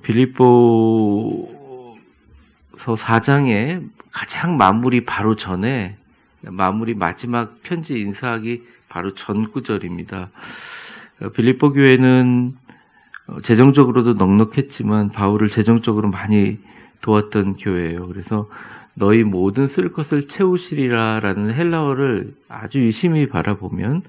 빌립보서 4장에 가장 마무리 바로 전에 마무리 마지막 편지 인사하기 바로 전 구절입니다. 빌립보 교회는 재정적으로도 넉넉했지만 바울을 재정적으로 많이 도왔던 교회예요. 그래서 너희 모든 쓸 것을 채우시리라 라는 헬라어를 아주 유심히 바라보면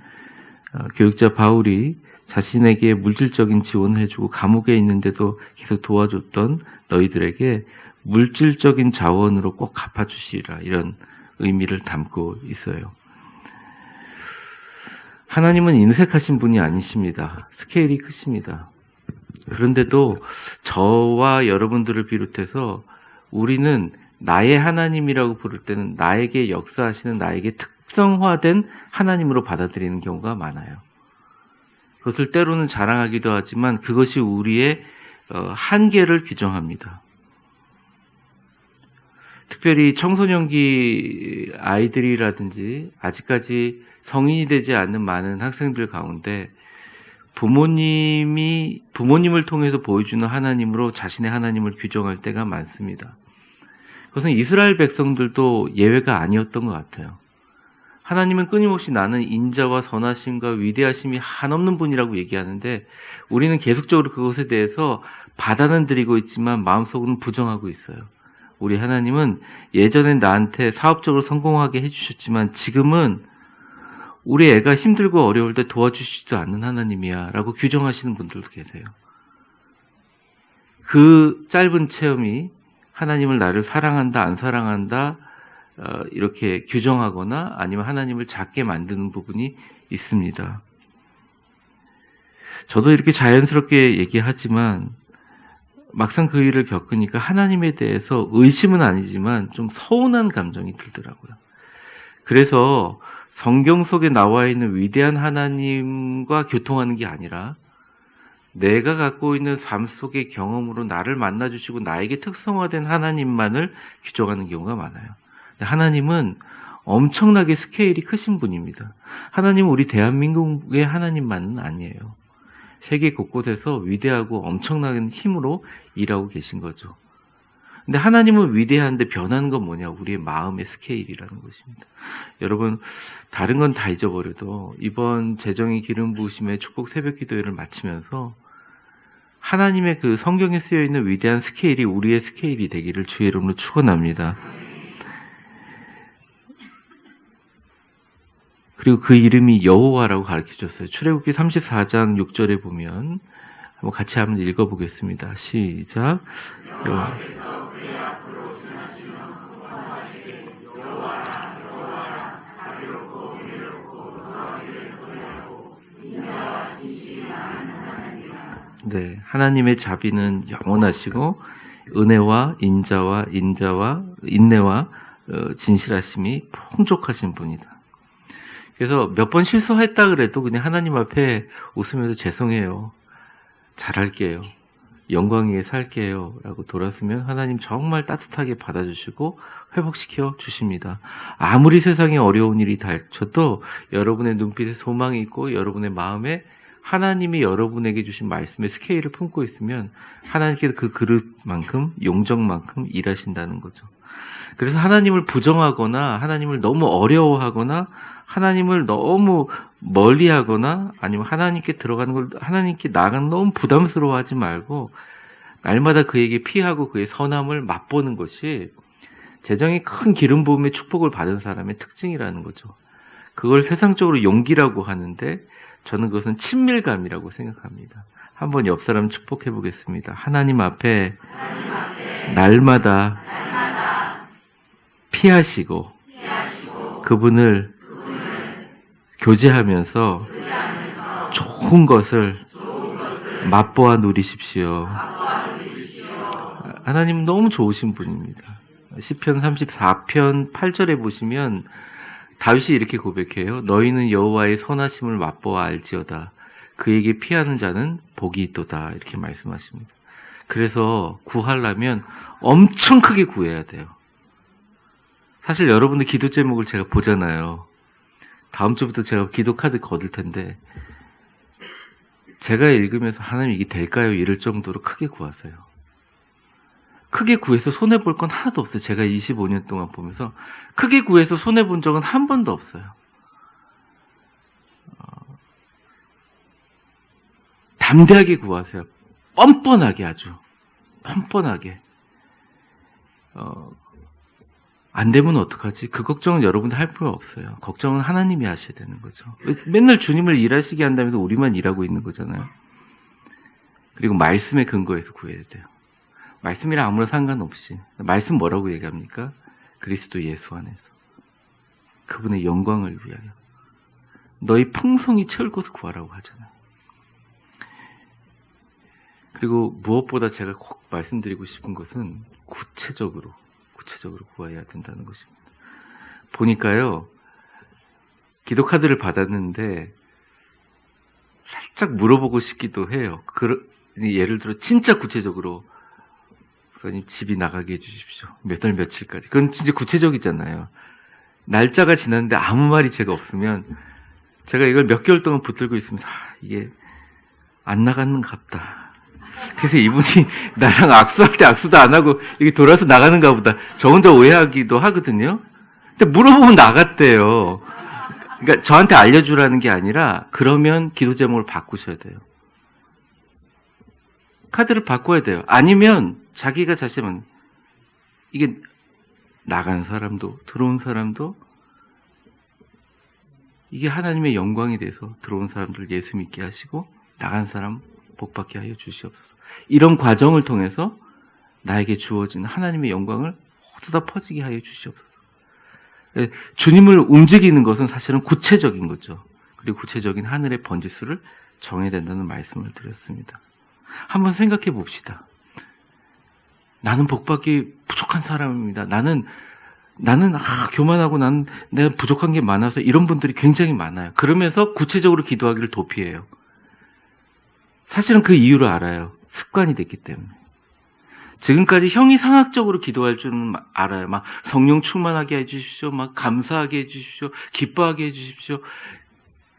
교육자 바울이 자신에게 물질적인 지원을 해주고 감옥에 있는데도 계속 도와줬던 너희들에게 물질적인 자원으로 꼭 갚아주시리라, 이런 의미를 담고 있어요. 하나님은 인색하신 분이 아니십니다. 스케일이 크십니다. 그런데도 저와 여러분들을 비롯해서 우리는 나의 하나님이라고 부를 때는 나에게 역사하시는, 나에게 특성화된 하나님으로 받아들이는 경우가 많아요. 그것을 때로는 자랑하기도 하지만 그것이 우리의 한계를 규정합니다. 특별히 청소년기 아이들이라든지 아직까지 성인이 되지 않는 많은 학생들 가운데 부모님을 통해서 보여주는 하나님으로 자신의 하나님을 규정할 때가 많습니다. 그것은 이스라엘 백성들도 예외가 아니었던 것 같아요. 하나님은 끊임없이 나는 인자와 선하심과 위대하심이 한없는 분이라고 얘기하는데 우리는 계속적으로 그것에 대해서 받아는 드리고 있지만 마음속으로는 부정하고 있어요. 우리 하나님은 예전에 나한테 사업적으로 성공하게 해주셨지만 지금은 우리 애가 힘들고 어려울 때 도와주시지도 않는 하나님이야 라고 규정하시는 분들도 계세요. 그 짧은 체험이 하나님을 나를 사랑한다 안 사랑한다 이렇게 규정하거나 아니면 하나님을 작게 만드는 부분이 있습니다. 저도 이렇게 자연스럽게 얘기하지만 막상 그 일을 겪으니까 하나님에 대해서 의심은 아니지만 좀 서운한 감정이 들더라고요. 그래서 성경 속에 나와 있는 위대한 하나님과 교통하는 게 아니라 내가 갖고 있는 삶 속의 경험으로 나를 만나주시고 나에게 특성화된 하나님만을 규정하는 경우가 많아요. 하나님은 엄청나게 스케일이 크신 분입니다. 하나님은 우리 대한민국의 하나님만은 아니에요. 세계 곳곳에서 위대하고 엄청난 힘으로 일하고 계신 거죠. 근데 하나님은 위대한데 변하는 건 뭐냐? 우리의 마음의 스케일이라는 것입니다. 여러분, 다른 건 다 잊어버려도 이번 재정의 기름 부으심의 축복 새벽 기도회를 마치면서 하나님의 그 성경에 쓰여 있는 위대한 스케일이 우리의 스케일이 되기를 주의 이름으로 축원합니다. 그리고 그 이름이 여호와라고 가르쳐줬어요. 출애굽기 34장 6절에 보면 한번 같이 한번 읽어보겠습니다. 시작. 네, 하나님의 자비는 영원하시고 은혜와 인자와 인내와 진실하심이 풍족하신 분이다. 그래서 몇 번 실수했다 그래도 그냥 하나님 앞에 웃으면서 죄송해요. 잘할게요. 영광 위에 살게요. 라고 돌아서면 하나님 정말 따뜻하게 받아주시고 회복시켜 주십니다. 아무리 세상에 어려운 일이 닥쳐도 여러분의 눈빛에 소망이 있고 여러분의 마음에 하나님이 여러분에게 주신 말씀의 스케일을 품고 있으면 하나님께서 그 그릇만큼 용정만큼 일하신다는 거죠. 그래서 하나님을 부정하거나 하나님을 너무 어려워하거나 하나님을 너무 멀리하거나 아니면 하나님께 들어가는 걸 하나님께 나가는 너무 부담스러워하지 말고 날마다 그에게 피하고 그의 선함을 맛보는 것이 재정이 큰 기름 부음의 축복을 받은 사람의 특징이라는 거죠. 그걸 세상적으로 용기라고 하는데 저는 그것은 친밀감이라고 생각합니다. 한번 옆 사람 축복해 보겠습니다. 하나님 앞에 날마다 피하시고 그분을 교제하면서 좋은 것을 맛보아 누리십시오. 하나님은 너무 좋으신 분입니다. 시편 34편 8절에 보시면 다윗이 이렇게 고백해요. 너희는 여호와의 선하심을 맛보아 알지어다. 그에게 피하는 자는 복이 있도다. 이렇게 말씀하십니다. 그래서 구하려면 엄청 크게 구해야 돼요. 사실 여러분들 기도 제목을 제가 보잖아요. 다음 주부터 제가 기도 카드 거둘 텐데 제가 읽으면서 하나님 이게 될까요? 이럴 정도로 크게 구하세요. 크게 구해서 손해볼 건 하나도 없어요. 제가 25년 동안 보면서 크게 구해서 손해본 적은 한 번도 없어요. 담대하게 구하세요. 뻔뻔하게 아주. 뻔뻔하게. 안 되면 어떡하지? 그 걱정은 여러분들 할 필요 없어요. 걱정은 하나님이 하셔야 되는 거죠. 맨날 주님을 일하시게 한다면서 우리만 일하고 있는 거잖아요. 그리고 말씀에 근거해서 구해야 돼요. 말씀이랑 아무런 상관없이. 말씀 뭐라고 얘기합니까? 그리스도 예수 안에서. 그분의 영광을 위하여. 너희 풍성히 채울 것을 구하라고 하잖아요. 그리고 무엇보다 제가 꼭 말씀드리고 싶은 것은 구체적으로 구해야 된다는 것입니다. 보니까요, 기도 카드를 받았는데 살짝 물어보고 싶기도 해요. 예를 들어 진짜 구체적으로 목사님 집이 나가게 해주십시오. 몇 달 며칠까지. 그건 진짜 구체적이잖아요. 날짜가 지났는데 아무 말이 제가 없으면 제가 이걸 몇 개월 동안 붙들고 있으면서 이게 안 나갔는갑다. 그래서 이분이 나랑 악수할 때 악수도 안 하고 이게 돌아서 나가는가 보다. 저 혼자 오해하기도 하거든요. 근데 물어보면 나갔대요. 그러니까 저한테 알려주라는 게 아니라 그러면 기도 제목을 바꾸셔야 돼요. 카드를 바꿔야 돼요. 아니면 자기가 자신은 이게 나간 사람도 들어온 사람도 이게 하나님의 영광이 돼서 들어온 사람들 예수 믿게 하시고 나간 사람 복받게 하여 주시옵소서. 이런 과정을 통해서 나에게 주어진 하나님의 영광을 모두 다 퍼지게 하여 주시옵소서. 주님을 움직이는 것은 사실은 구체적인 거죠. 그리고 구체적인 하늘의 번지수를 정해야 된다는 말씀을 드렸습니다. 한번 생각해 봅시다. 나는 복받기 부족한 사람입니다. 나는 교만하고 내가 부족한 게 많아서 이런 분들이 굉장히 많아요. 그러면서 구체적으로 기도하기를 도피해요. 사실은 그 이유를 알아요. 습관이 됐기 때문에. 지금까지 형이상학적으로 기도할 줄은 알아요. 막 성령 충만하게 해주십시오. 막 감사하게 해주십시오. 기뻐하게 해주십시오.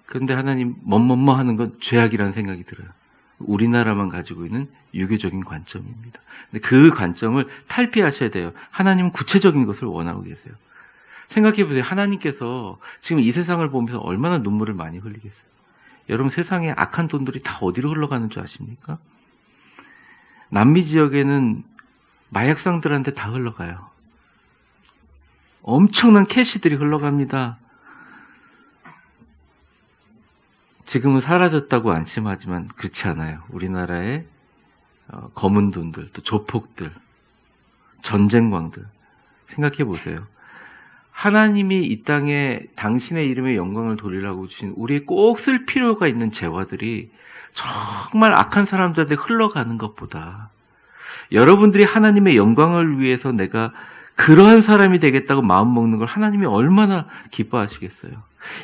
그런데 하나님 뭐뭐뭐 하는 건 죄악이라는 생각이 들어요. 우리나라만 가지고 있는 유교적인 관점입니다. 근데 그 관점을 탈피하셔야 돼요. 하나님은 구체적인 것을 원하고 계세요. 생각해 보세요. 하나님께서 지금 이 세상을 보면서 얼마나 눈물을 많이 흘리겠어요. 여러분 세상에 악한 돈들이 다 어디로 흘러가는 줄 아십니까? 남미 지역에는 마약상들한테 다 흘러가요. 엄청난 캐시들이 흘러갑니다. 지금은 사라졌다고 안심하지만 그렇지 않아요. 우리나라의 검은 돈들, 또 조폭들, 전쟁광들 생각해 보세요. 하나님이 이 땅에 당신의 이름의 영광을 돌리라고 주신 우리의 꼭 쓸 필요가 있는 재화들이 정말 악한 사람들한테 흘러가는 것보다 여러분들이 하나님의 영광을 위해서 내가 그러한 사람이 되겠다고 마음먹는 걸 하나님이 얼마나 기뻐하시겠어요.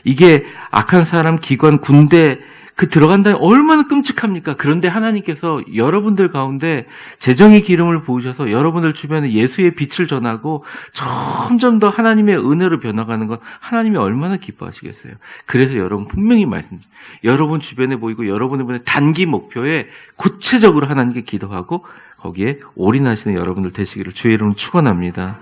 이게 악한 사람, 기관, 군대 들어간다면 얼마나 끔찍합니까? 그런데 하나님께서 여러분들 가운데 재정의 기름을 부으셔서 여러분들 주변에 예수의 빛을 전하고 점점 더 하나님의 은혜로 변화가는 건 하나님이 얼마나 기뻐하시겠어요. 그래서 여러분 분명히 말씀드립니다. 여러분 주변에 보이고 여러분의 단기 목표에 구체적으로 하나님께 기도하고 거기에 올인하시는 여러분들 되시기를 주의 이름으로 축원합니다.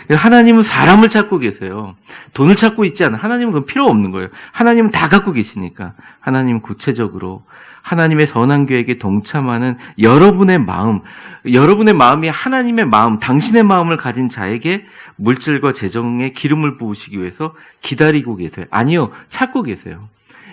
하나님은 사람을 찾고 계세요. 돈을 찾고 있지 않아요. 하나님은 그건 필요 없는 거예요. 하나님은 다 갖고 계시니까. 하나님은 구체적으로 하나님의 선한 계획에 동참하는 여러분의 마음이 하나님의 마음, 당신의 마음을 가진 자에게 물질과 재정의 기름을 부으시기 위해서 기다리고 계세요. 아니요, 찾고 계세요.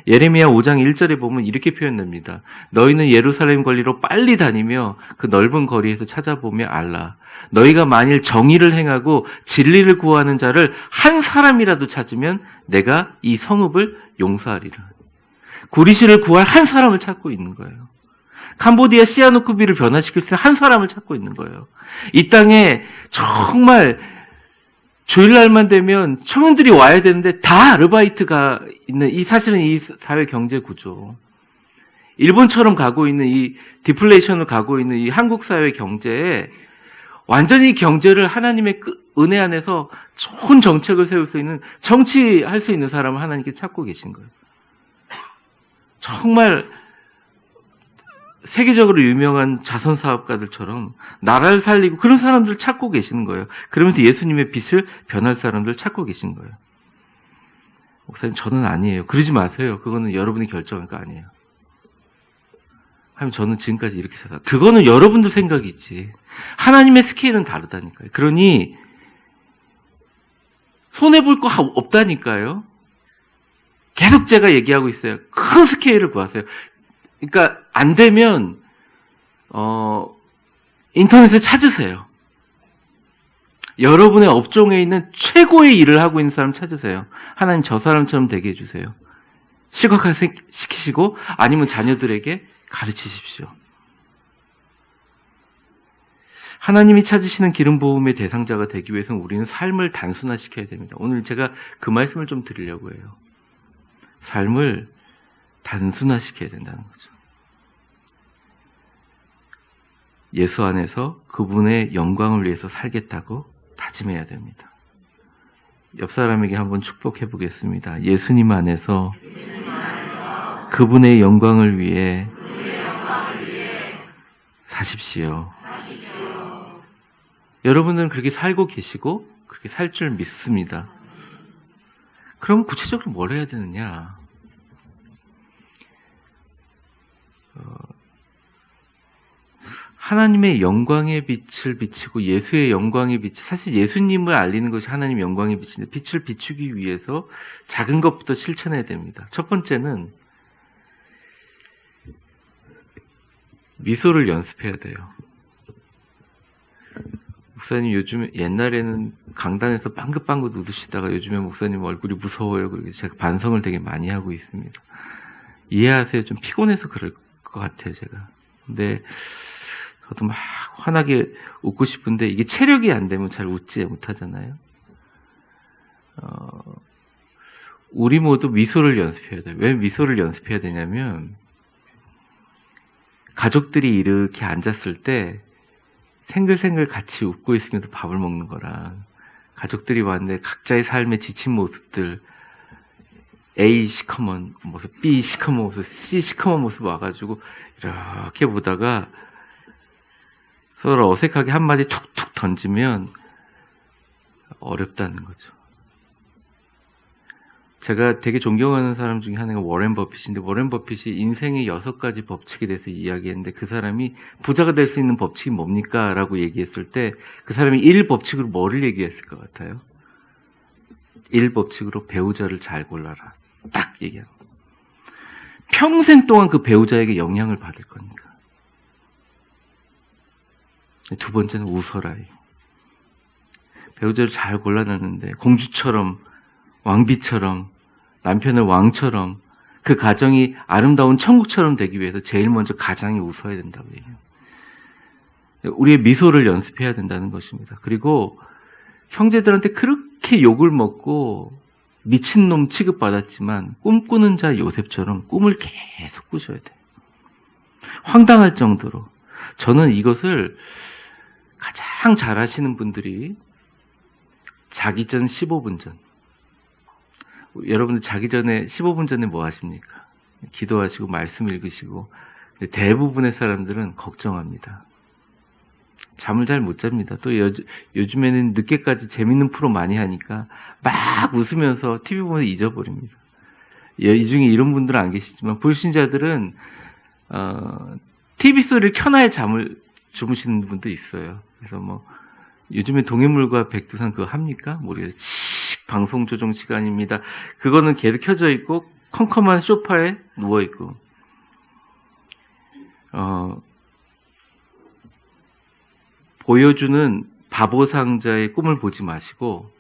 예레미야 5장 1절에 보면 이렇게 표현됩니다. 너희는 예루살렘 거리로 빨리 다니며 그 넓은 거리에서 찾아보며 알라. 너희가 만일 정의를 행하고 진리를 구하는 자를 한 사람이라도 찾으면 내가 이 성읍을 용서하리라. 구리시를 구할 한 사람을 찾고 있는 거예요. 캄보디아 시아누쿠비를 변화시킬 수 있는 한 사람을 찾고 있는 거예요. 이 땅에 정말 주일날만 되면 청년들이 와야 되는데 다 아르바이트가 있는 사실은 이 사회 경제 구조. 일본처럼 가고 있는 이 디플레이션을 가고 있는 이 한국 사회 경제에 완전히 경제를 하나님의 은혜 안에서 좋은 정책을 세울 수 있는 정치할 수 있는 사람을 하나님께 찾고 계신 거예요. 정말 세계적으로 유명한 자선 사업가들처럼 나라를 살리고 그런 사람들을 찾고 계시는 거예요. 그러면서 예수님의 빛을 변할 사람들을 찾고 계신 거예요. 목사님, 저는 아니에요. 그러지 마세요. 그거는 여러분이 결정할 거 아니에요. 하면 저는 지금까지 이렇게 살아. 그거는 여러분들 생각이지. 하나님의 스케일은 다르다니까요. 그러니 손해볼 거 없다니까요. 계속 제가 얘기하고 있어요. 큰 스케일을 구하세요. 그러니까 안 되면 인터넷에 찾으세요. 여러분의 업종에 있는 최고의 일을 하고 있는 사람 찾으세요. 하나님 저 사람처럼 되게 해주세요. 시각화 시키시고 아니면 자녀들에게 가르치십시오. 하나님이 찾으시는 기름 부음의 대상자가 되기 위해서는 우리는 삶을 단순화시켜야 됩니다. 오늘 제가 그 말씀을 좀 드리려고 해요. 삶을 단순화시켜야 된다는 거죠. 예수 안에서 그분의 영광을 위해서 살겠다고 다짐해야 됩니다. 옆 사람에게 한번 축복해 보겠습니다. 예수님 안에서 그분의 영광을 위해 사십시오. 여러분들은 그렇게 살고 계시고 그렇게 살 줄 믿습니다. 그럼 구체적으로 뭘 해야 되느냐? 하나님의 영광의 빛을 비추고 예수의 영광의 빛, 사실 예수님을 알리는 것이 하나님의 영광의 빛인데 빛을 비추기 위해서 작은 것부터 실천해야 됩니다. 첫 번째는 미소를 연습해야 돼요. 목사님 요즘 옛날에는 강단에서 빵긋빵긋 웃으시다가 요즘에 목사님 얼굴이 무서워요. 그리고 제가 반성을 되게 많이 하고 있습니다. 이해하세요. 좀 피곤해서 그럴 것 같아요, 제가. 근데 저도 막 환하게 웃고 싶은데 이게 체력이 안 되면 잘 웃지 못하잖아요. 우리 모두 미소를 연습해야 돼요. 왜 미소를 연습해야 되냐면 가족들이 이렇게 앉았을 때 생글생글 같이 웃고 있으면서 밥을 먹는 거랑 가족들이 왔는데 각자의 삶에 지친 모습들 A 시커먼 모습, B 시커먼 모습, C 시커먼 모습 와가지고 이렇게 보다가 서로 어색하게 한마디 툭툭 던지면 어렵다는 거죠. 제가 되게 존경하는 사람 중에 하나가 워렌 버핏인데 워렌 버핏이 인생의 6가지 법칙에 대해서 이야기했는데 그 사람이 부자가 될 수 있는 법칙이 뭡니까? 라고 얘기했을 때 그 사람이 1법칙으로 뭐를 얘기했을 것 같아요? 1법칙으로 배우자를 잘 골라라. 딱 얘기하는 거예요. 평생 동안 그 배우자에게 영향을 받을 거니까. 두 번째는 웃어라. 배우자를 잘 골라놨는데 공주처럼 왕비처럼 남편을 왕처럼 그 가정이 아름다운 천국처럼 되기 위해서 제일 먼저 가장이 웃어야 된다고 얘기해요. 우리의 미소를 연습해야 된다는 것입니다. 그리고 형제들한테 그렇게 욕을 먹고 미친놈 취급받았지만 꿈꾸는 자 요셉처럼 꿈을 계속 꾸셔야 돼요. 황당할 정도로. 저는 이것을 가장 잘하시는 분들이 자기 전 15분 전. 여러분들 자기 전에 15분 전에 뭐 하십니까? 기도하시고 말씀 읽으시고. 대부분의 사람들은 걱정합니다. 잠을 잘 못 잡니다. 또 요즘에는 늦게까지 재밌는 프로 많이 하니까 막 웃으면서 TV 보면서 잊어버립니다. 이 중에 이런 분들은 안 계시지만 불신자들은 TV 소리를 켜놔야 잠을 주무시는 분도 있어요. 그래서 뭐 요즘에 동해물과 백두산 그거 합니까? 모르겠어요. 방송 조정 시간입니다. 그거는 계속 켜져 있고 컴컴한 소파에 누워 있고 보여주는 바보 상자의 꿈을 보지 마시고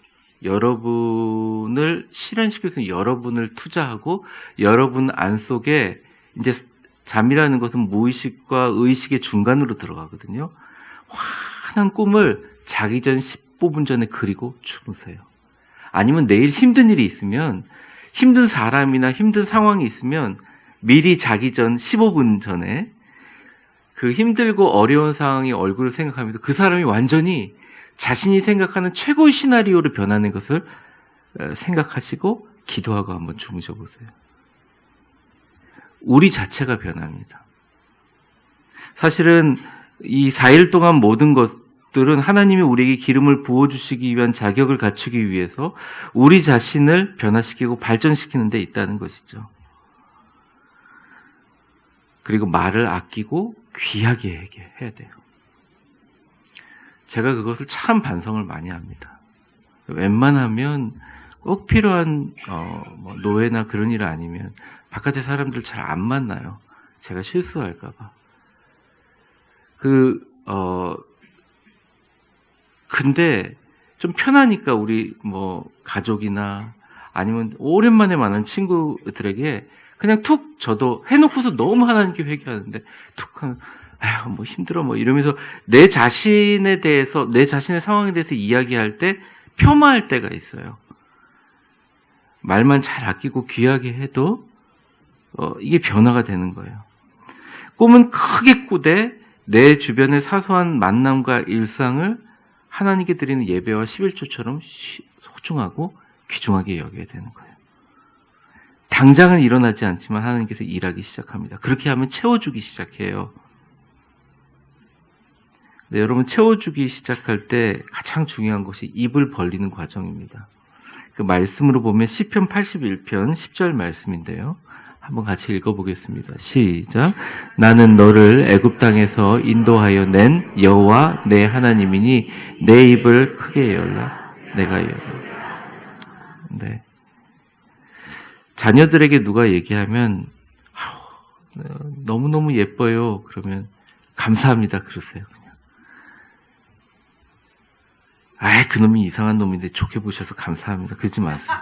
여러분을 실현시켜서 여러분을 투자하고 여러분 안 속에 이제 잠이라는 것은 무의식과 의식의 중간으로 들어가거든요. 환한 꿈을 자기 전 15분 전에 그리고 주무세요. 아니면 내일 힘든 일이 있으면 힘든 사람이나 힘든 상황이 있으면 미리 자기 전 15분 전에 그 힘들고 어려운 상황의 얼굴을 생각하면서 그 사람이 완전히 자신이 생각하는 최고의 시나리오로 변하는 것을 생각하시고 기도하고 한번 주무셔 보세요. 우리 자체가 변합니다. 사실은 이 4일 동안 모든 것들은 하나님이 우리에게 기름을 부어주시기 위한 자격을 갖추기 위해서 우리 자신을 변화시키고 발전시키는 데 있다는 것이죠. 그리고 말을 아끼고 귀하게 해야 돼요. 제가 그것을 참 반성을 많이 합니다. 웬만하면 꼭 필요한 뭐 노예나 그런 일 아니면 바깥의 사람들 잘 안 만나요. 제가 실수할까 봐. 근데 좀 편하니까 우리 뭐 가족이나 아니면 오랜만에 만난 친구들에게 그냥 툭 저도 해놓고서 너무 하나님께 회개하는데 툭 하면 아휴 뭐 힘들어 뭐 이러면서 내 자신에 대해서 내 자신의 상황에 대해서 이야기할 때 폄하할 때가 있어요. 말만 잘 아끼고 귀하게 해도 이게 변화가 되는 거예요. 꿈은 크게 꾸되 내 주변의 사소한 만남과 일상을 하나님께 드리는 예배와 11조처럼 소중하고 귀중하게 여겨야 되는 거예요. 당장은 일어나지 않지만 하나님께서 일하기 시작합니다. 그렇게 하면 채워주기 시작해요. 네, 여러분 채워주기 시작할 때 가장 중요한 것이 입을 벌리는 과정입니다. 그 말씀으로 보면 시편 81편 10절 말씀인데요. 한번 같이 읽어보겠습니다. 시작. 나는 너를 애굽 땅에서 인도하여 낸 여호와 내 하나님이니 내 입을 크게 열라. 내가 열라. 네. 자녀들에게 누가 얘기하면 너무너무 예뻐요. 그러면 감사합니다. 그러세요. 그냥. 아이 그놈이 이상한 놈인데 좋게 보셔서 감사합니다. 그러지 마세요.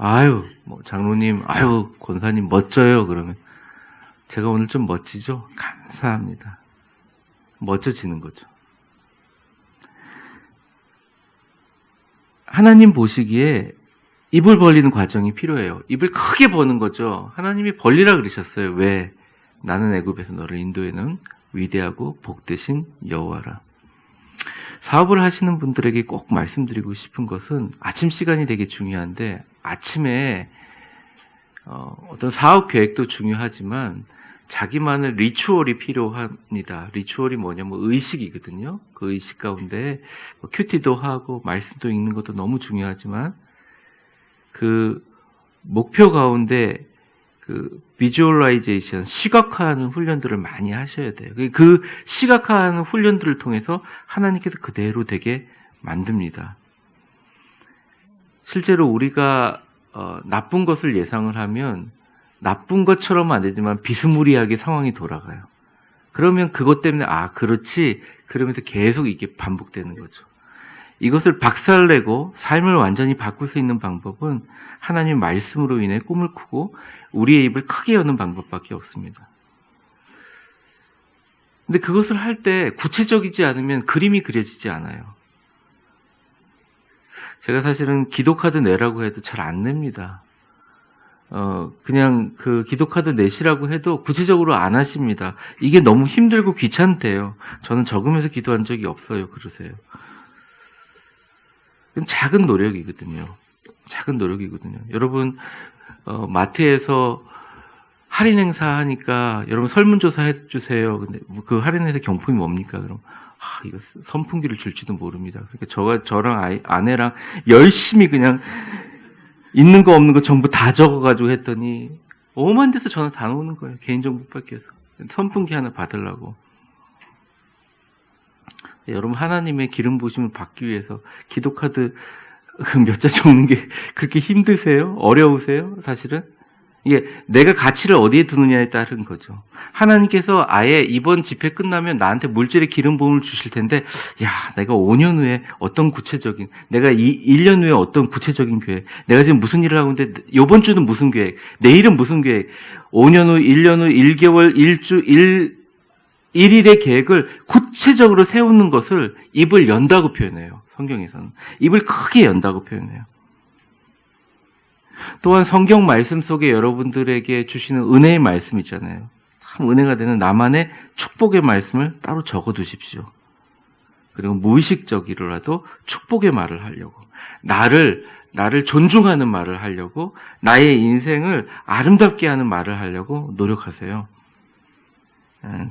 아유 뭐 장로님 아유 권사님 멋져요. 그러면 제가 오늘 좀 멋지죠? 감사합니다. 멋져지는 거죠. 하나님 보시기에 입을 벌리는 과정이 필요해요. 입을 크게 버는 거죠. 하나님이 벌리라 그러셨어요. 왜? 나는 애굽에서 너를 인도해놓은 위대하고 복되신 여호와라. 사업을 하시는 분들에게 꼭 말씀드리고 싶은 것은 아침 시간이 되게 중요한데 아침에 어떤 사업 계획도 중요하지만 자기만의 리추얼이 필요합니다. 리추얼이 뭐냐면 의식이거든요. 그 의식 가운데 큐티도 하고 말씀도 읽는 것도 너무 중요하지만 그 목표 가운데 그 비주얼라이제이션, 시각화하는 훈련들을 많이 하셔야 돼요. 그 시각화하는 훈련들을 통해서 하나님께서 그대로 되게 만듭니다. 실제로 우리가 나쁜 것을 예상을 하면 나쁜 것처럼은 안 되지만 비스무리하게 상황이 돌아가요. 그러면 그것 때문에 그렇지 그러면서 계속 이게 반복되는 거죠. 이것을 박살내고 삶을 완전히 바꿀 수 있는 방법은 하나님 말씀으로 인해 꿈을 꾸고 우리의 입을 크게 여는 방법밖에 없습니다. 근데 그것을 할 때 구체적이지 않으면 그림이 그려지지 않아요. 제가 사실은 기도카드 내라고 해도 잘 안 냅니다. 그냥 그 기도카드 내시라고 해도 구체적으로 안 하십니다. 이게 너무 힘들고 귀찮대요. 저는 적으면서 기도한 적이 없어요. 그러세요. 작은 노력이거든요. 작은 노력이거든요. 여러분 마트에서 할인 행사 하니까 여러분 설문조사 해주세요. 근데 그 할인 행사 경품이 뭡니까? 그럼 이거 선풍기를 줄지도 모릅니다. 그러니까 저랑 아내랑 열심히 그냥 있는 거 없는 거 전부 다 적어가지고 했더니 오만 데서 전화 다 오는 거예요. 개인정보 받기 위해서 선풍기 하나 받으려고. 여러분 하나님의 기름 부으심을 받기 위해서 기도카드 몇 자 적는 게 그렇게 힘드세요? 어려우세요? 사실은 이게 내가 가치를 어디에 두느냐에 따른 거죠. 하나님께서 아예 이번 집회 끝나면 나한테 물질의 기름 부음을 주실 텐데 내가 5년 후에 어떤 구체적인 내가 1년 후에 어떤 구체적인 계획 내가 지금 무슨 일을 하고 있는데 이번 주는 무슨 계획 내일은 무슨 계획 5년 후 1년 후 1개월 1일의 계획을 구체적으로 세우는 것을 입을 연다고 표현해요. 성경에서는. 입을 크게 연다고 표현해요. 또한 성경 말씀 속에 여러분들에게 주시는 은혜의 말씀 있잖아요. 참 은혜가 되는 나만의 축복의 말씀을 따로 적어두십시오. 그리고 무의식적이라도 축복의 말을 하려고 나를 존중하는 말을 하려고 나의 인생을 아름답게 하는 말을 하려고 노력하세요.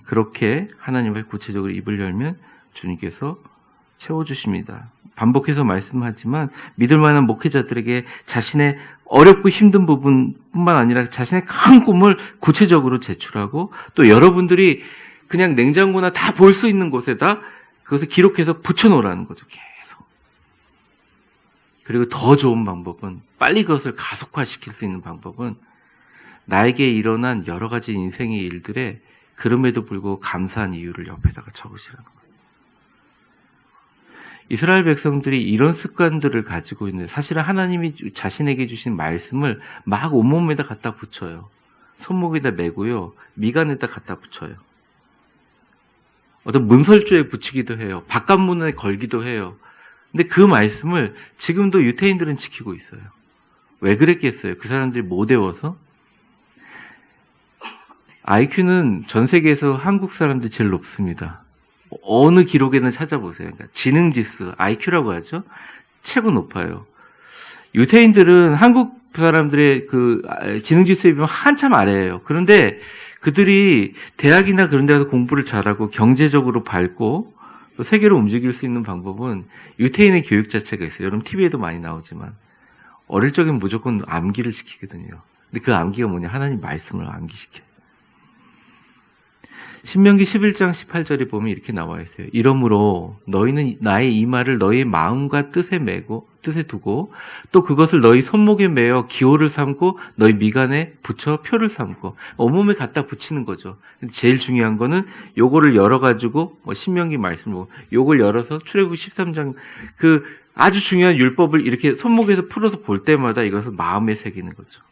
그렇게 하나님의 구체적으로 입을 열면 주님께서 채워주십니다. 반복해서 말씀하지만 믿을 만한 목회자들에게 자신의 어렵고 힘든 부분뿐만 아니라 자신의 큰 꿈을 구체적으로 제출하고 또 여러분들이 그냥 냉장고나 다 볼 수 있는 곳에다 그것을 기록해서 붙여놓으라는 거죠. 계속. 그리고 더 좋은 방법은 빨리 그것을 가속화시킬 수 있는 방법은 나에게 일어난 여러 가지 인생의 일들에 그럼에도 불구하고 감사한 이유를 옆에다가 적으시라는 거예요. 이스라엘 백성들이 이런 습관들을 가지고 있는데 사실은 하나님이 자신에게 주신 말씀을 막 온몸에다 갖다 붙여요. 손목에다 메고요. 미간에다 갖다 붙여요. 어떤 문설주에 붙이기도 해요. 바깥문에 걸기도 해요. 근데 그 말씀을 지금도 유태인들은 지키고 있어요. 왜 그랬겠어요? 그 사람들이 못 외워서? IQ는 전 세계에서 한국 사람들 제일 높습니다. 어느 기록에는 찾아보세요. 그러니까 지능지수, IQ라고 하죠. 최고 높아요. 유태인들은 한국 사람들의 그 지능지수에 비하면 한참 아래예요. 그런데 그들이 대학이나 그런 데 가서 공부를 잘하고 경제적으로 밝고 또 세계로 움직일 수 있는 방법은 유태인의 교육 자체가 있어요. 여러분 TV에도 많이 나오지만 어릴 적엔 무조건 암기를 시키거든요. 근데 그 암기가 뭐냐? 하나님 말씀을 암기시켜요. 신명기 11장 18절에 보면 이렇게 나와 있어요. 이러므로 너희는 나의 이 말을 너희의 마음과 뜻에 두고 또 그것을 너희 손목에 매어 기호를 삼고 너희 미간에 붙여 표를 삼고 온몸에 갖다 붙이는 거죠. 근데 제일 중요한 거는 요거를 열어가지고 신명기 말씀으로 요걸 열어서 출애굽기 13장 그 아주 중요한 율법을 이렇게 손목에서 풀어서 볼 때마다 이것을 마음에 새기는 거죠.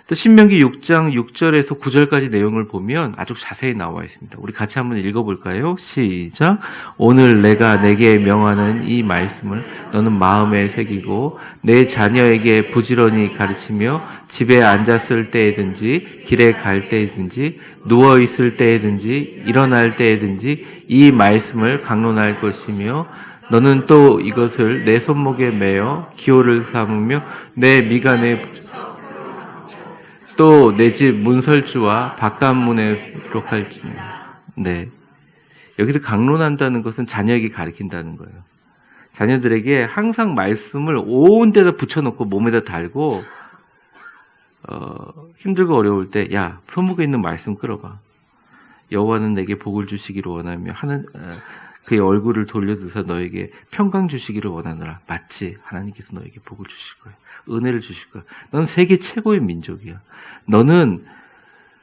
또 신명기 6장 6절에서 9절까지 내용을 보면 아주 자세히 나와 있습니다. 우리 같이 한번 읽어볼까요? 시작. 오늘 내가 내게 명하는 이 말씀을 너는 마음에 새기고 내 자녀에게 부지런히 가르치며 집에 앉았을 때에든지 길에 갈 때에든지 누워있을 때에든지 일어날 때에든지 이 말씀을 강론할 것이며 너는 또 이것을 내 손목에 매어 기호를 삼으며 내 미간에 또 내 집 문설주와 바깥문에 기록할지니. 네. 여기서 강론한다는 것은 자녀에게 가르친다는 거예요. 자녀들에게 항상 말씀을 온 데다 붙여놓고 몸에다 달고 힘들고 어려울 때 야, 손목에 있는 말씀 끌어봐. 여호와는 내게 복을 주시기를 원하며 그의 얼굴을 돌려드사 너에게 평강 주시기를 원하노라. 맞지? 하나님께서 너에게 복을 주실 거야. 은혜를 주실 거야. 너는 세계 최고의 민족이야. 너는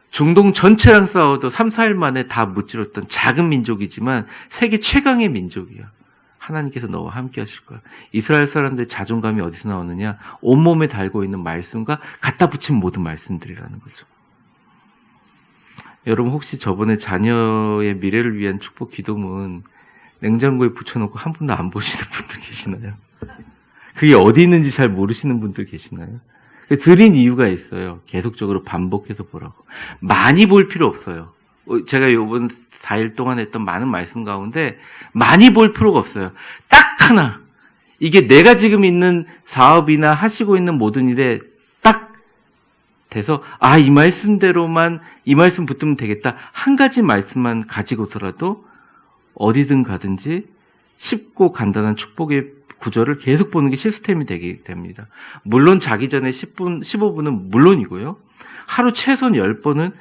중동 전체랑 싸워도 3, 4일 만에 다 무찌렀던 작은 민족이지만 세계 최강의 민족이야. 하나님께서 너와 함께 하실 거야. 이스라엘 사람들의 자존감이 어디서 나오느냐? 온몸에 달고 있는 말씀과 갖다 붙인 모든 말씀들이라는 거죠. 여러분 혹시 저번에 자녀의 미래를 위한 축복 기도문 냉장고에 붙여놓고 한 번도 안 보시는 분들 계시나요? 그게 어디 있는지 잘 모르시는 분들 계시나요? 드린 이유가 있어요. 계속적으로 반복해서 보라고. 많이 볼 필요 없어요. 제가 이번 4일 동안 했던 많은 말씀 가운데 많이 볼 필요가 없어요. 딱 하나. 이게 내가 지금 있는 사업이나 하시고 있는 모든 일에 딱 돼서 이 말씀대로만 이 말씀 붙으면 되겠다. 한 가지 말씀만 가지고서라도 어디든 가든지 쉽고 간단한 축복의 구절을 계속 보는 게 시스템이 되게 됩니다. 물론 자기 전에 10분, 15분은 물론이고요. 하루 최소한 10번은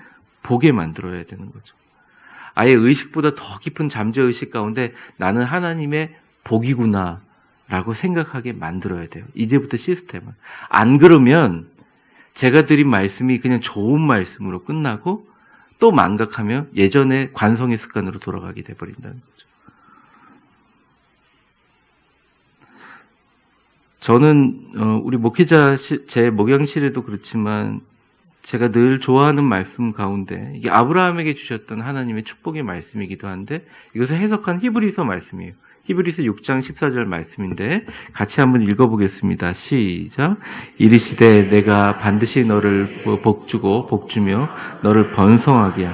보게 만들어야 되는 거죠. 아예 의식보다 더 깊은 잠재의식 가운데 나는 하나님의 복이구나 라고 생각하게 만들어야 돼요. 이제부터 시스템은. 안 그러면 제가 드린 말씀이 그냥 좋은 말씀으로 끝나고 또 망각하면 예전의 관성의 습관으로 돌아가게 돼버린다는 거죠. 저는 우리 목회자 제 목양실에도 그렇지만 제가 늘 좋아하는 말씀 가운데 이게 아브라함에게 주셨던 하나님의 축복의 말씀이기도 한데 이것을 해석한 히브리서 말씀이에요. 히브리서 6장 14절 말씀인데 같이 한번 읽어보겠습니다. 시작. 이르시되 내가 반드시 너를 복주고 복주며 너를 번성하게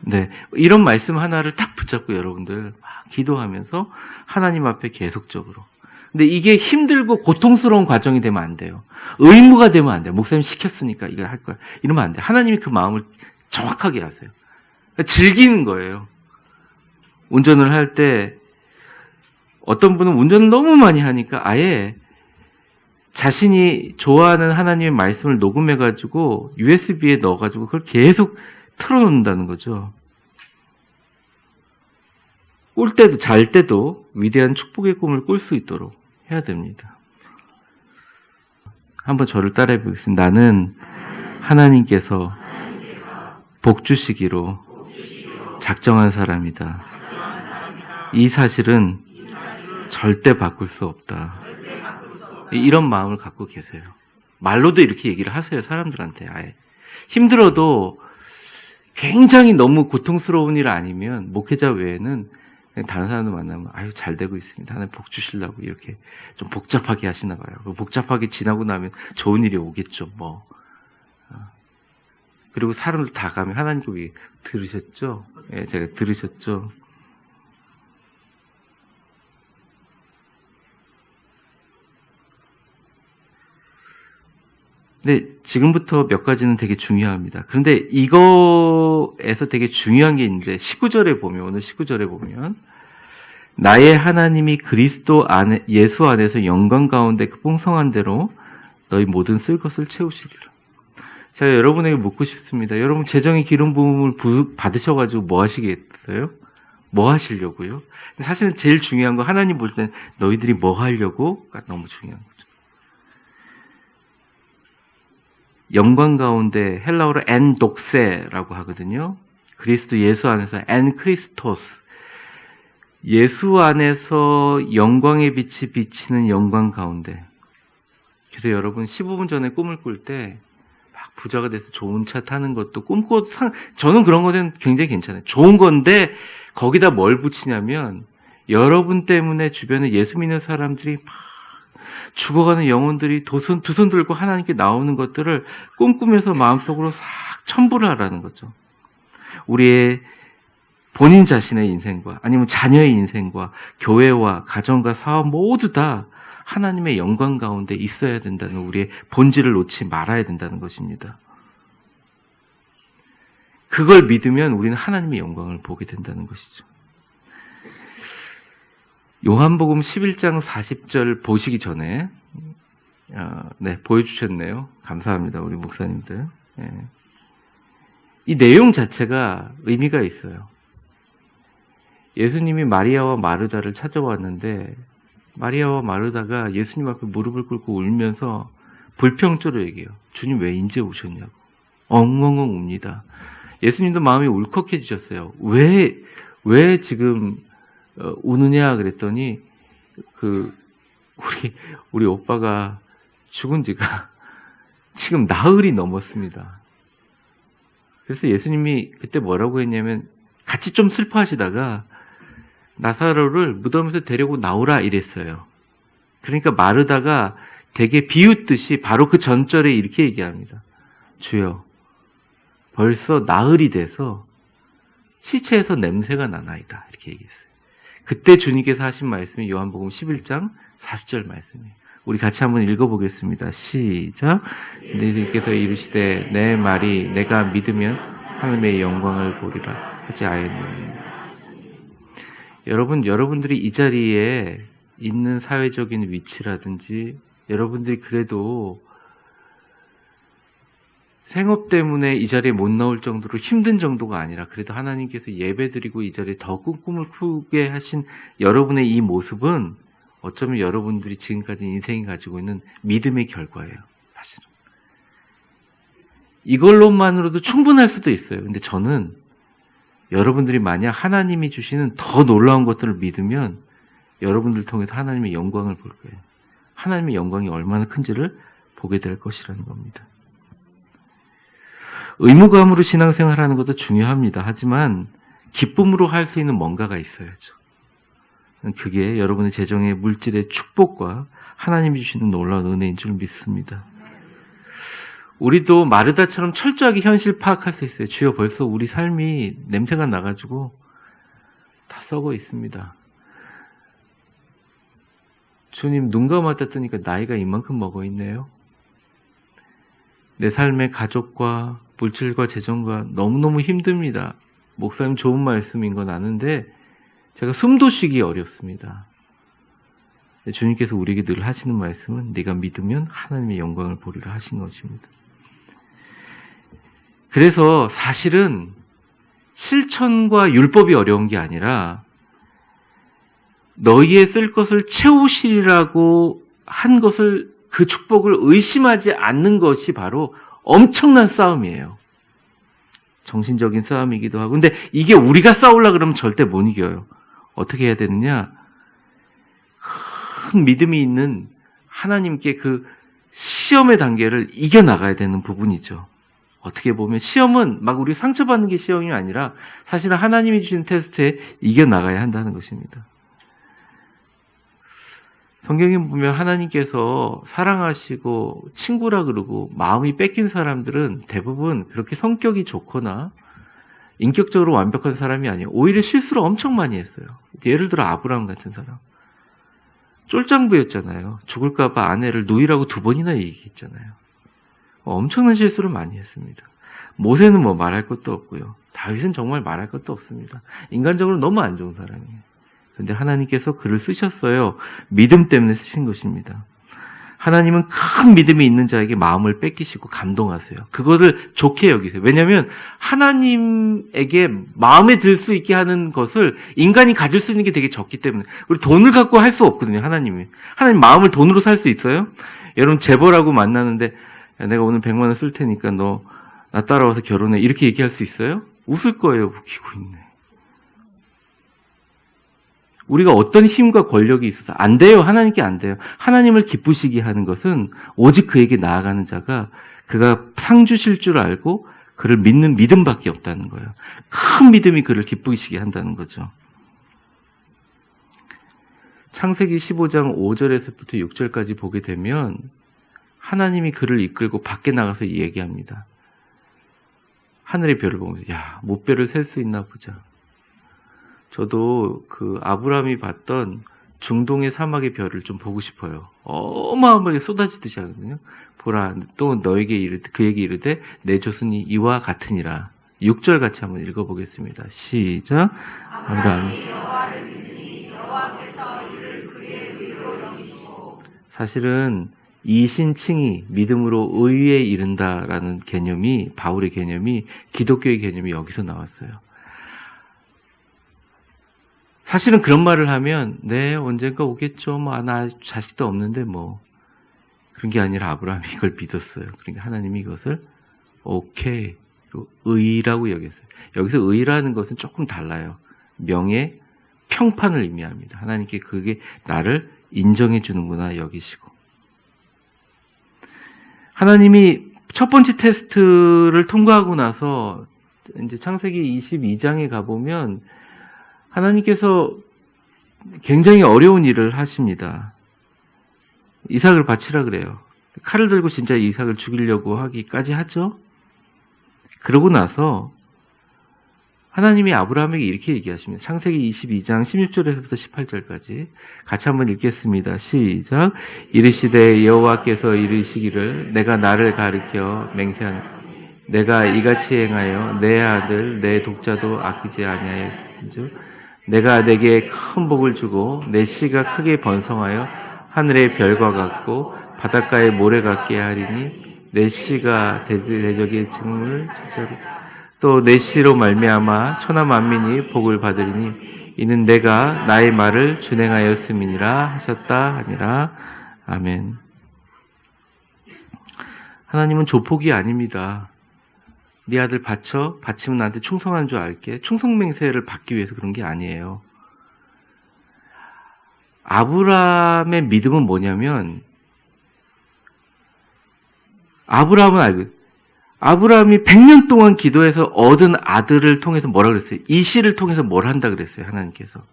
네, 이런 말씀 하나를 딱 붙잡고 여러분들 막 기도하면서 하나님 앞에 계속적으로. 근데 이게 힘들고 고통스러운 과정이 되면 안 돼요. 의무가 되면 안 돼요. 목사님 시켰으니까 이거 할 거야. 이러면 안 돼. 하나님이 그 마음을 정확하게 하세요. 즐기는 거예요. 운전을 할 때 어떤 분은 운전을 너무 많이 하니까 아예 자신이 좋아하는 하나님의 말씀을 녹음해가지고 USB에 넣어가지고 그걸 계속 틀어놓는다는 거죠. 꿀 때도, 잘 때도 위대한 축복의 꿈을 꿀 수 있도록 해야 됩니다. 한번 저를 따라해 보겠습니다. 나는 하나님께서 복 주시기로 작정한 사람이다. 이 사실은 절대 바꿀 수 없다. 이런 마음을 갖고 계세요. 말로도 이렇게 얘기를 하세요. 사람들한테 아예. 힘들어도 굉장히 너무 고통스러운 일 아니면 목회자 외에는 그냥 다른 사람들 만나면 아유 잘 되고 있습니다. 하나님 복 주시려고 이렇게 좀 복잡하게 하시나 봐요. 복잡하게 지나고 나면 좋은 일이 오겠죠. 뭐. 그리고 사람들 다 가면 하나님께 들으셨죠? 예, 제가 들으셨죠? 근데 지금부터 몇 가지는 되게 중요합니다. 그런데 이거에서 되게 중요한 게 있는데 19절에 보면 오늘 19절에 보면 나의 하나님이 그리스도 안에 예수 안에서 영광 가운데 그 풍성한 대로 너희 모든 쓸 것을 채우시리라. 제가 여러분에게 묻고 싶습니다. 여러분 재정의 기름 부음을 받으셔가지고 뭐 하시겠어요? 뭐 하시려고요? 사실은 제일 중요한 거 하나님 볼 때는 너희들이 뭐 하려고가 너무 중요한 거죠. 영광 가운데 헬라어로 엔독세라고 하거든요. 그리스도 예수 안에서 엔 크리스토스. 예수 안에서 영광의 빛이 비치는 영광 가운데. 그래서 여러분 15분 전에 꿈을 꿀 때 막 부자가 돼서 좋은 차 타는 것도 꿈꿔도 저는 그런 거는 굉장히 괜찮아요. 좋은 건데 거기다 뭘 붙이냐면 여러분 때문에 주변에 예수 믿는 사람들이 막 죽어가는 영혼들이 두 손 들고 하나님께 나오는 것들을 꿈꾸면서 마음속으로 싹 첨부를 하라는 거죠. 우리의 본인 자신의 인생과 아니면 자녀의 인생과 교회와 가정과 사업 모두 다 하나님의 영광 가운데 있어야 된다는 우리의 본질을 놓지 말아야 된다는 것입니다. 그걸 믿으면 우리는 하나님의 영광을 보게 된다는 것이죠. 요한복음 11장 40절 보시기 전에 네, 보여주셨네요. 감사합니다. 우리 목사님들. 네. 이 내용 자체가 의미가 있어요. 예수님이 마리아와 마르다를 찾아왔는데 마리아와 마르다가 예수님 앞에 무릎을 꿇고 울면서 불평조로 얘기해요. 주님 왜 이제 오셨냐고. 엉엉엉 웁니다. 예수님도 마음이 울컥해지셨어요. 왜 지금 우느냐 그랬더니 우리 오빠가 죽은 지가 지금 나흘이 넘었습니다. 그래서 예수님이 그때 뭐라고 했냐면 같이 좀 슬퍼하시다가 나사로를 무덤에서 데리고 나오라 이랬어요. 그러니까 마르다가 되게 비웃듯이 바로 그 전절에 이렇게 얘기합니다. 주여, 벌써 나흘이 돼서 시체에서 냄새가 나나이다. 이렇게 얘기했어요. 그때 주님께서 하신 말씀이 요한복음 11장 40절 말씀이에요. 우리 같이 한번 읽어보겠습니다. 시작. 너희들께서 이르시되 내 말이 내가 믿으면 하나님의 영광을 보리라 하지 아였느니라. 여러분들이 이 자리에 있는 사회적인 위치라든지 여러분들이 그래도 생업 때문에 이 자리에 못 나올 정도로 힘든 정도가 아니라 그래도 하나님께서 예배드리고 이 자리에 더 꿈을 꾸게 하신 여러분의 이 모습은 어쩌면 여러분들이 지금까지 인생이 가지고 있는 믿음의 결과예요. 사실은. 이걸로만으로도 충분할 수도 있어요. 근데 저는 여러분들이 만약 하나님이 주시는 더 놀라운 것들을 믿으면 여러분들 통해서 하나님의 영광을 볼 거예요. 하나님의 영광이 얼마나 큰지를 보게 될 것이라는 겁니다. 의무감으로 신앙생활하는 것도 중요합니다. 하지만 기쁨으로 할 수 있는 뭔가가 있어야죠. 그게 여러분의 재정의 물질의 축복과 하나님이 주시는 놀라운 은혜인 줄 믿습니다. 우리도 마르다처럼 철저하게 현실 파악할 수 있어요. 주여 벌써 우리 삶이 냄새가 나가지고 다 썩어 있습니다. 주님 눈 감았다 뜨니까 나이가 이만큼 먹어 있네요. 내 삶의 가족과 물질과 재정과 너무너무 힘듭니다. 목사님 좋은 말씀인 건 아는데 제가 숨도 쉬기 어렵습니다. 주님께서 우리에게 늘 하시는 말씀은 네가 믿으면 하나님의 영광을 보리라 하신 것입니다. 그래서 사실은 실천과 율법이 어려운 게 아니라 너희의 쓸 것을 채우시리라고 한 것을 그 축복을 의심하지 않는 것이 바로 엄청난 싸움이에요. 정신적인 싸움이기도 하고. 근데 이게 우리가 싸우려고 그러면 절대 못 이겨요. 어떻게 해야 되느냐? 큰 믿음이 있는 하나님께 그 시험의 단계를 이겨나가야 되는 부분이죠. 어떻게 보면 시험은 막 우리 상처받는 게 시험이 아니라 사실은 하나님이 주신 테스트에 이겨나가야 한다는 것입니다. 성경에 보면 하나님께서 사랑하시고 친구라 그러고 마음이 뺏긴 사람들은 대부분 그렇게 성격이 좋거나 인격적으로 완벽한 사람이 아니에요. 오히려 실수를 엄청 많이 했어요. 예를 들어 아브라함 같은 사람. 쫄장부였잖아요. 죽을까 봐 아내를 누이라고 2번이나 얘기했잖아요. 엄청난 실수를 많이 했습니다. 모세는 뭐 말할 것도 없고요. 다윗은 정말 말할 것도 없습니다. 인간적으로 너무 안 좋은 사람이에요. 그런데 하나님께서 그를 쓰셨어요. 믿음 때문에 쓰신 것입니다. 하나님은 큰 믿음이 있는 자에게 마음을 뺏기시고 감동하세요. 그것을 좋게 여기세요. 왜냐하면 하나님에게 마음에 들 수 있게 하는 것을 인간이 가질 수 있는 게 되게 적기 때문에 우리 돈을 갖고 할 수 없거든요. 하나님 마음을 돈으로 살 수 있어요? 여러분 재벌하고 만나는데 야, 내가 오늘 100만 원 쓸 테니까 너 나 따라와서 결혼해 이렇게 얘기할 수 있어요? 웃을 거예요. 웃기고 있네. 우리가 어떤 힘과 권력이 있어서 안 돼요. 하나님께 안 돼요. 하나님을 기쁘시게 하는 것은 오직 그에게 나아가는 자가 그가 상 주실 줄 알고 그를 믿는 믿음밖에 없다는 거예요. 큰 믿음이 그를 기쁘시게 한다는 거죠. 창세기 15장 5절에서부터 6절까지 보게 되면 하나님이 그를 이끌고 밖에 나가서 얘기합니다. 하늘의 별을 보면서 야, 못별을 셀 수 있나 보자. 저도 그 아브라함이 봤던 중동의 사막의 별을 좀 보고 싶어요. 어마어마하게 쏟아지듯이 하거든요. 보라, 또 너에게 이르되 그에게 이르되 내 조선이 이와 같으니라. 6절 같이 한번 읽어보겠습니다. 시작. 아브라함이 사실은 이신칭이 믿음으로 의에 이른다라는 개념이 바울의 개념이 기독교의 개념이 여기서 나왔어요. 사실은 그런 말을 하면 네 언젠가 오겠죠. 뭐 나 자식도 없는데 뭐 그런 게 아니라 아브라함이 이걸 믿었어요. 그러니까 하나님이 이것을 오케이 의라고 여겼어요. 여기서 의라는 것은 조금 달라요. 명예, 평판을 의미합니다. 하나님께 그게 나를 인정해 주는구나 여기시고. 하나님이 첫 번째 테스트를 통과하고 나서 이제 창세기 22장에 가보면 하나님께서 굉장히 어려운 일을 하십니다. 이삭을 바치라 그래요. 칼을 들고 진짜 이삭을 죽이려고 하기까지 하죠. 그러고 나서 하나님이 아브라함에게 이렇게 얘기하십니다. 창세기 22장 16절에서부터 18절까지 같이 한번 읽겠습니다. 시작. 이르시되 여호와께서 이르시기를 내가 나를 가리켜 맹세하는 내가 이같이 행하여 내 아들 내 독자도 아끼지 아니하였은즉 내가 내게 큰 복을 주고 내 씨가 크게 번성하여 하늘의 별과 같고 바닷가의 모래 같게 하리니 내 씨가 대적의 증을 찾아리 또 내 씨로 말미암아 천하 만민이 복을 받으리니 이는 내가 나의 말을 준행하였음이니라 하셨다 하니라. 아멘. 하나님은 조폭이 아닙니다. 네 아들 바치면 나한테 충성한 줄 알게. 충성맹세를 받기 위해서 그런 게 아니에요. 아브라함의 믿음은 뭐냐면 아브라함이 100년 동안 기도해서 얻은 아들을 통해서 뭐라 그랬어요? 이 씨를 통해서 뭘 한다 그랬어요? 하나님께서.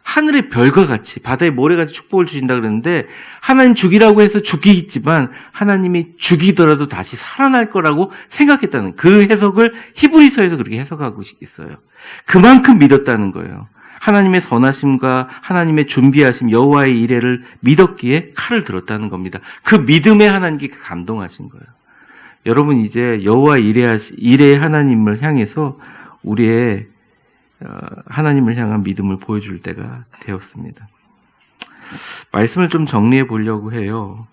하늘의 별과 같이 바다의 모래같이 축복을 주신다 그랬는데 하나님 죽이라고 해서 죽이겠지만 하나님이 죽이더라도 다시 살아날 거라고 생각했다는 그 해석을 히브리서에서 그렇게 해석하고 있어요. 그만큼 믿었다는 거예요. 하나님의 선하심과 하나님의 준비하심 여호와의 이레를 믿었기에 칼을 들었다는 겁니다. 그 믿음에 하나님께 감동하신 거예요. 여러분 이제 여호와 이레의 하나님을 향해서 우리의 하나님을 향한 믿음을 보여줄 때가 되었습니다. 말씀을 좀 정리해 보려고 해요.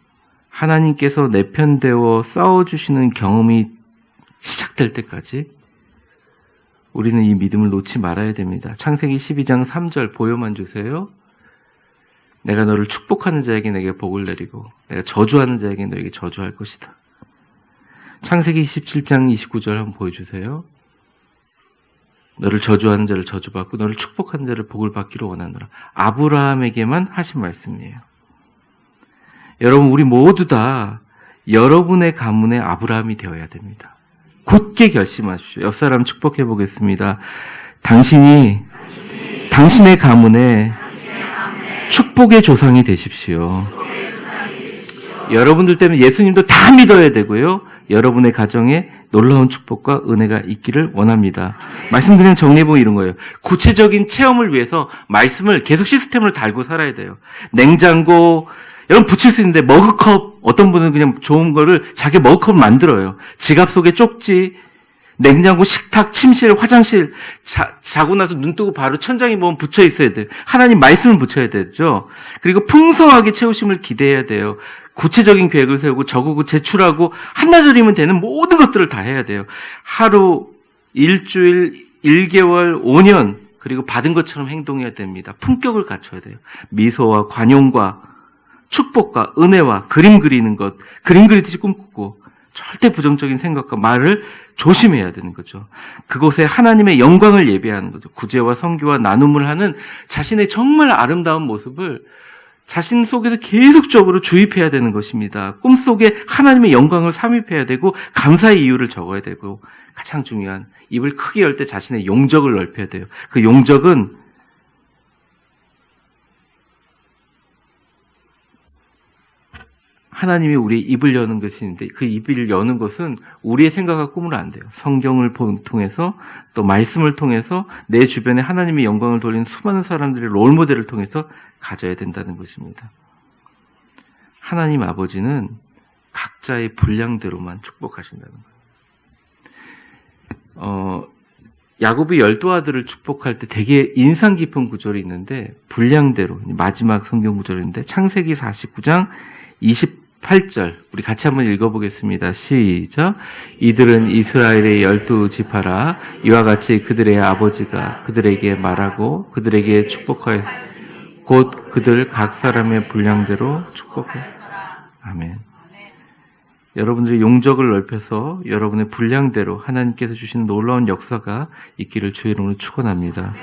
하나님께서 내 편 되어 싸워주시는 경험이 시작될 때까지 우리는 이 믿음을 놓지 말아야 됩니다. 창세기 12장 3절 보여만 주세요. 내가 너를 축복하는 자에게 내게 복을 내리고 내가 저주하는 자에게 너에게 저주할 것이다. 창세기 27장 29절 한번 보여주세요. 너를 저주하는 자를 저주받고 너를 축복하는 자를 복을 받기를 원하노라. 아브라함에게만 하신 말씀이에요. 여러분 우리 모두 다 여러분의 가문의 아브라함이 되어야 됩니다. 굳게 결심하십시오. 옆 사람 축복해 보겠습니다. 당신이 당신의 가문에 축복의 조상이 되십시오. 여러분들 때문에 예수님도 다 믿어야 되고요. 여러분의 가정에 놀라운 축복과 은혜가 있기를 원합니다. 말씀 그냥 정리해보면 이런 거예요. 구체적인 체험을 위해서 말씀을 계속 시스템을 달고 살아야 돼요. 냉장고, 여러분 붙일 수 있는데 머그컵, 어떤 분은 그냥 좋은 거를 자기 머그컵 만들어요. 지갑 속에 쪽지, 냉장고, 식탁, 침실, 화장실, 자고 나서 눈 뜨고 바로 천장에 보면 붙여 있어야 돼요. 하나님 말씀을 붙여야 되죠. 그리고 풍성하게 채우심을 기대해야 돼요. 구체적인 계획을 세우고 적고 제출하고 한나절이면 되는 모든 것들을 다 해야 돼요. 하루, 일주일, 1개월, 5년 그리고 받은 것처럼 행동해야 됩니다. 품격을 갖춰야 돼요. 미소와 관용과 축복과 은혜와 그림 그리는 것, 그림 그리듯이 꿈꾸고 절대 부정적인 생각과 말을 조심해야 되는 거죠. 그곳에 하나님의 영광을 예배하는 거죠. 구제와 성교와 나눔을 하는 자신의 정말 아름다운 모습을 자신 속에서 계속적으로 주입해야 되는 것입니다. 꿈속에 하나님의 영광을 삽입해야 되고 감사의 이유를 적어야 되고 가장 중요한 입을 크게 열 때 자신의 용적을 넓혀야 돼요. 그 용적은 하나님이 우리의 입을 여는 것인데 그 입을 여는 것은 우리의 생각과 꿈으로 안 돼요. 성경을 통해서 또 말씀을 통해서 내 주변에 하나님의 영광을 돌리는 수많은 사람들의 롤모델을 통해서 가져야 된다는 것입니다. 하나님 아버지는 각자의 분량대로만 축복하신다는 거예요. 야곱이 12아들을 축복할 때 되게 인상 깊은 구절이 있는데 분량대로 마지막 성경 구절인데 창세기 49장 28절 우리 같이 한번 읽어보겠습니다. 시작. 이들은 이스라엘의 12지파라. 이와 같이 그들의 아버지가 그들에게 말하고 그들에게 축복하여 곧 그들 각 사람의 분량대로 축복해. 아멘. 여러분들의 용적을 넓혀서 여러분의 분량대로 하나님께서 주시는 놀라운 역사가 있기를 주의 이름으로 축원합니다.